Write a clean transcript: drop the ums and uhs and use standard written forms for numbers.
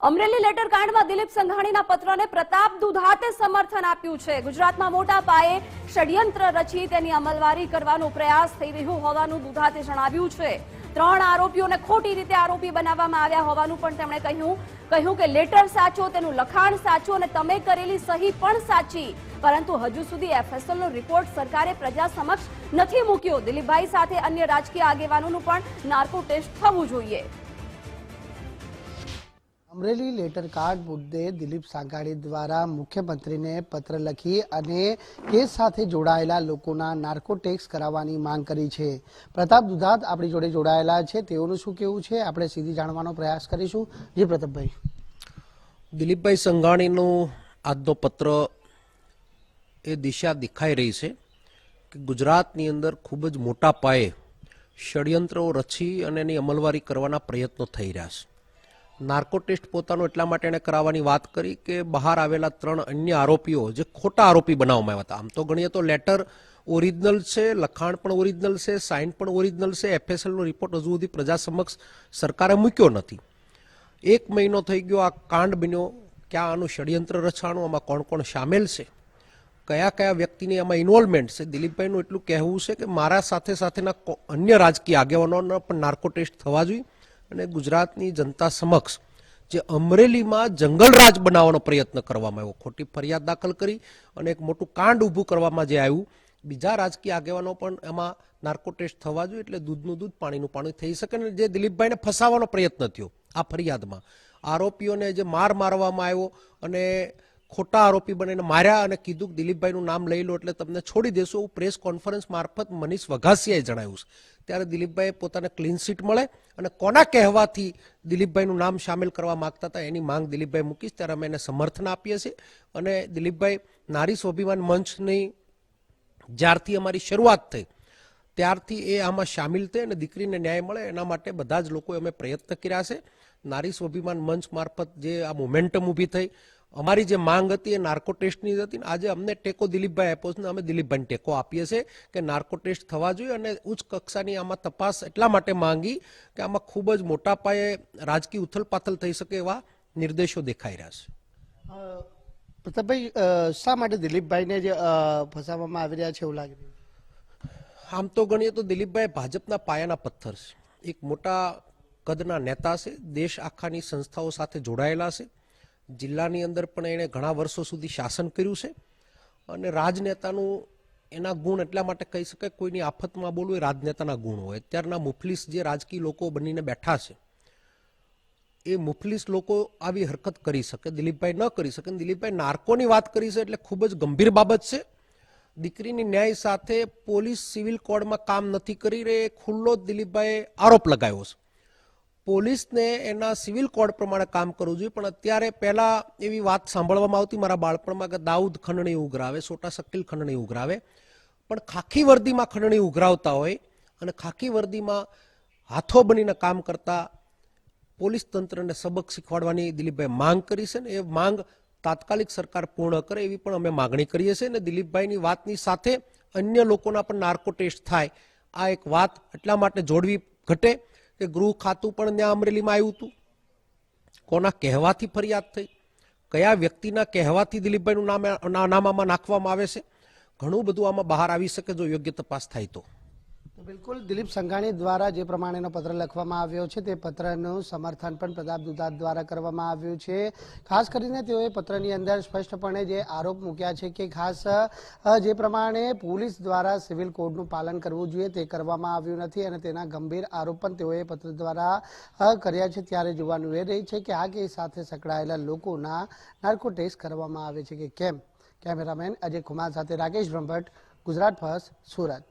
Amreli letter કાંડમાં Dilip સંઘાણીના પત્રને Pratap દુધાતે સમર્થન આપ્યું છે। ગુજરાતમાં મોટા પાયે ષડયંત્ર રચી તેની અમલવારી કરવાનો પ્રયાસ થઈ રહ્યો હોવાનું દુધાતે જણાવ્યું છે। 3 આરોપીઓને ખોટી રીતે આરોપી બનાવવામાં આવ્યા હોવાનું પણ તેમણે કહ્યું કે લેટર સાચો, તેનું લખાણ સાચું અને તમે કરેલી સહી પણ સાચી, પરંતુ હજુ સુધી એફએસએલનો રિપોર્ટ સરકારે પ્રજા સમક્ષ નથી મૂક્યો। દિલીપભાઈ સાથે અન્ય રાજકીય આગેવાનોનું પણ નાર્કો ટેસ્ટ થવું જોઈએ। અમરેલી લેટર કાર્ડ મુદ્દે દિલીપ સંઘાણી દ્વારા મુખ્યમંત્રીને પત્ર લખી અને કેસ સાથે જોડાયેલા લોકોના નાર્કો ટેસ્ટ કરાવવાની માંગ કરી છે। પ્રતાપ દુધાત આપણી જોડે જોડાયેલા છે, તેઓનું શું કહેવું છે આપણે સીધી જાણવાનો પ્રયાસ કરીશું। જી પ્રતાપભાઈ, દિલીપભાઈ સંઘાણીનો આજનો પત્ર એ દિશા દેખાઈ રહી છે કે ગુજરાતની અંદર ખૂબ જ મોટા પાયે ષડયંત્રો રચી અને એની અમલવારી કરવાના પ્રયત્નો થઈ રહ્યા છે। નાર્કો ટેસ્ટ પોતાનો એટલા માટે એણે કરાવવાની વાત કરી કે બહાર આવેલા 3 અન્ય આરોપીઓ જે ખોટા આરોપી બનાવવામાં આવ્યા હતા। આમ તો ગણીએ તો લેટર ઓરિજિનલ છે, લખાણ પણ ઓરિજિનલ છે, સાઇન પણ ઓરિજિનલ છે। એફએસએલનો રિપોર્ટ હજુ સુધી પ્રજા સમક્ષ સરકારે મૂક્યો નથી। 1 મહિનો થઈ ગયો આ કાંડ બન્યો, ક્યાં આનું ષડયંત્ર રચાણું, આમાં કોણ કોણ સામેલ છે, કયા કયા વ્યક્તિની આમાં ઇન્વોલ્વમેન્ટ છે। દિલીપભાઈનું એટલું કહેવું છે કે મારા સાથે સાથેના અન્ય રાજકીય આગેવાનોના પણ નાર્કો ટેસ્ટ થવા જોઈએ અને ગુજરાતની જનતા સમક્ષ જે અમરેલીમાં જંગલરાજ બનાવવાનો પ્રયત્ન કરવામાં આવ્યો, ખોટી ફરિયાદ દાખલ કરી અને એક મોટું કાંડ ઊભું કરવામાં જે આવ્યું, બીજા રાજકીય આગેવાનો પણ એમાં નાર્કો ટેસ્ટ થવા જોઈએ એટલે દૂધનું દૂધ પાણીનું પાણી થઈ શકે। અને જે દિલીપભાઈને ફસાવવાનો પ્રયત્ન થયો આ ફરિયાદમાં, આરોપીઓને જે મારવામાં આવ્યો અને ખોટા આરોપી બનીને માર્યા અને કીધું કે દિલીપભાઈનું નામ લઈ લો એટલે તમને છોડી દેશો, એવું પ્રેસ કોન્ફરન્સ મારફત મનીષ વઘાસિયાએ જણાવ્યું છે। ત્યારે દિલીપભાઈએ પોતાને ક્લીન ચીટ મળે અને કોના કહેવાથી દિલીપભાઈનું નામ સામેલ કરવા માંગતા હતા એની માંગ દિલીપભાઈ મૂકીશ, ત્યારે અમે એને સમર્થન આપીએ છીએ। અને દિલીપભાઈ નારી સ્વાભિમાન મંચની જ્યારથી અમારી શરૂઆત થઈ ત્યારથી એ આમાં સામેલ થઈ અને દીકરીને ન્યાય મળે એના માટે બધા જ લોકોએ અમે પ્રયત્ન કર્યા છે। નારી સ્વાભિમાન મંચ મારફત જે આ મોમેન્ટમ ઊભી થઈ, અમારી જે માંગ હતી એ નાર્કો ટેસ્ટની હતી, આજે અમને ટેકો દિલીપભાઈ આપ્યો છે, અમે દિલીપભાઈને ટેકો આપીએ છીએ કે નાર્કો ટેસ્ટ થવા જોઈએ અને ઉચ્ચ કક્ષાની આમાં તપાસ એટલા માટે માંગી કે આમાં ખૂબ જ મોટા પાયે રાજકીય ઉથલપાથલ થઈ શકે એવા નિર્દેશો દેખાઈ રહ્યા છે। પ્રતાપભાઈ, શા માટે દિલીપભાઈને જે ફસાવવામાં આવી રહ્યા છે એવું લાગી રહ્યું? આમ તો ગણીએ તો દિલીપભાઈ ભાજપના પાયાના પથ્થર છે, એક મોટા કદના નેતા છે, દેશ આખાની સંસ્થાઓ સાથે જોડાયેલા છે, જિલ્લાની અંદર પણ એણે ઘણા વર્ષો સુધી શાસન કર્યું છે અને રાજનેતાનું એના ગુણ એટલા માટે કહી શકાય, કોઈની આફતમાં બોલવું એ રાજનેતાના ગુણ હોય। અત્યારના મુફલીસ જે રાજકીય લોકો બનીને બેઠા છે એ મુફલીસ લોકો આવી હરકત કરી શકે, દિલીપભાઈ ન કરી શકે। દિલીપભાઈ નાર્કોની વાત કરી છે એટલે ખૂબ જ ગંભીર બાબત છે। દીકરીની ન્યાય સાથે પોલીસ સિવિલ કોડમાં કામ નથી કરી રહી, ખુલ્લો જ દિલીપભાઈએ આરોપ લગાવ્યો છે। પોલીસને એના સિવિલ કોડ પ્રમાણે કામ કરવું જોઈએ, પણ અત્યારે પહેલા એવી વાત સાંભળવામાં આવતી મારા બાળપણમાં કે દાઉદ ખંડણી ઉઘરાવે, છોટા શકીલ ખંડણી ઉઘરાવે, પણ ખાખી વર્દીમાં ખંડણી ઉઘરાવતા હોય અને ખાખી વર્દીમાં હાથો બનીને કામ કરતા પોલીસ તંત્રને સબક શીખવાડવાની દિલીપભાઈ માંગ કરી છે ને એ માંગ તાત્કાલિક સરકાર પૂર્ણ કરે એવી પણ અમે માગણી કરીએ છીએ। અને દિલીપભાઈની વાતની સાથે અન્ય લોકોના પણ નાર્કો ટેસ્ટ થાય, આ એક વાત એટલા માટે જોડવી ઘટે કે ગૃહ ખાતું પણ ત્યાં અમરેલીમાં આવ્યું હતું, કોના કહેવાથી ફરિયાદ થઈ, કયા વ્યક્તિના કહેવાથી દિલીપભાઈનું નામ આમાં નાખવામાં આવે છે, ઘણું બધું આમાં બહાર આવી શકે જો યોગ્ય તપાસ થાય તો। બિલકુલ, દિલીપ સંઘાણી દ્વારા જે પ્રમાણેનો પત્ર લખવામાં આવ્યો છે તે પત્રનું સમર્થન પણ પ્રતાપ દુધાત દ્વારા કરવામાં આવ્યું છે। ખાસ કરીને તેઓએ પત્રની અંદર સ્પષ્ટપણે જે આરોપ મૂક્યા છે કે ખાસ જે પ્રમાણે પોલીસ દ્વારા સિવિલ કોડનું પાલન કરવું જોઈએ તે કરવામાં આવ્યું નથી અને તેના ગંભીર આરોપ પણ તેઓએ પત્ર દ્વારા કર્યા છે। ત્યારે જોવાનું એ રહી છે કે આ કેસ સાથે સંકળાયેલા લોકોના નાર્કો ટેસ્ટ કરવામાં આવે છે કે કેમ। કેમેરામેન અજય કુમાર સાથે રાકેશ બ્રહ્મભટ્ટ, ગુજરાત ફર્સ્ટ, સુરત।